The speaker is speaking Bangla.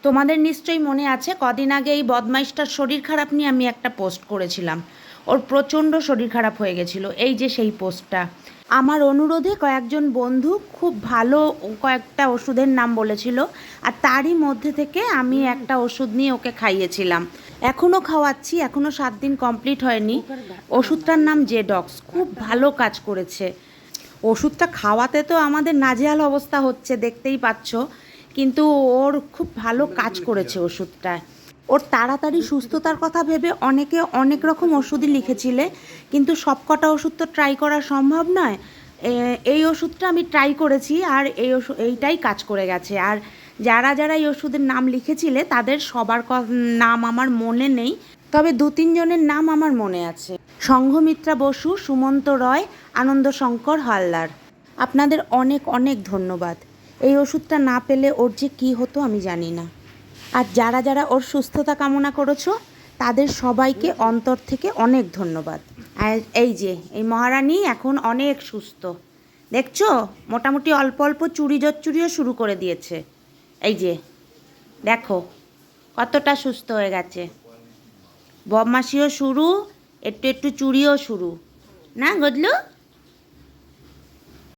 তোমাদের নিশ্চয়ই মনে আছে কদিন আগে এই বদমাইশটার শরীর খারাপ নিয়ে আমি একটা পোস্ট করেছিলাম। ওর প্রচণ্ড শরীর খারাপ হয়ে গেছিলো, এই যে সেই পোস্টটা। আমার অনুরোধে কয়েকজন বন্ধু খুব ভালো কয়েকটা ওষুধের নাম বলেছিল, আর তারই মধ্যে থেকে আমি একটা ওষুধ নিয়ে ওকে খাইয়েছিলাম। এখনও খাওয়াচ্ছি, এখনও 7 দিন কমপ্লিট হয়নি। ওষুধটার নাম জেডক্স, খুব ভালো কাজ করেছে। ওষুধটা খাওয়াতে তো আমাদের নাজেহাল অবস্থা হচ্ছে, দেখতেই পাচ্ছ, কিন্তু ওর খুব ভালো কাজ করেছে ওষুধটা। ওর তাড়াতাড়ি সুস্থতার কথা ভেবে অনেকে অনেক রকম ওষুধই লিখেছিলে, কিন্তু সবকটা ওষুধ তো ট্রাই করা সম্ভব নয়। এই ওষুধটা আমি ট্রাই করেছি, আর এইটাই কাজ করে গেছে। আর যারা যারা এই ওষুধের নাম লিখেছিলে তাদের সবার নাম আমার মনে নেই, তবে 2-3 জনের নাম আমার মনে আছে। সংঘমিত্রা বসু, সুমন্ত রয়, আনন্দ শঙ্কর হালদার। আপনাদের অনেক অনেক ধন্যবাদ। এই ওষুধটা না পেলে ওর যে কী হতো আমি জানি না। আর যারা যারা ওর সুস্থতা কামনা করেছো তাদের সবাইকে অন্তর থেকে অনেক ধন্যবাদ। আর এই যে এই মহারানী এখন অনেক সুস্থ, দেখছো, মোটামুটি অল্প অল্প চুরি জচ্চুরিও শুরু করে দিয়েছে। এই যে দেখো কতটা সুস্থ হয়ে গেছে, বদমাশিও শুরু, একটু একটু চুরিও শুরু, না গজলু?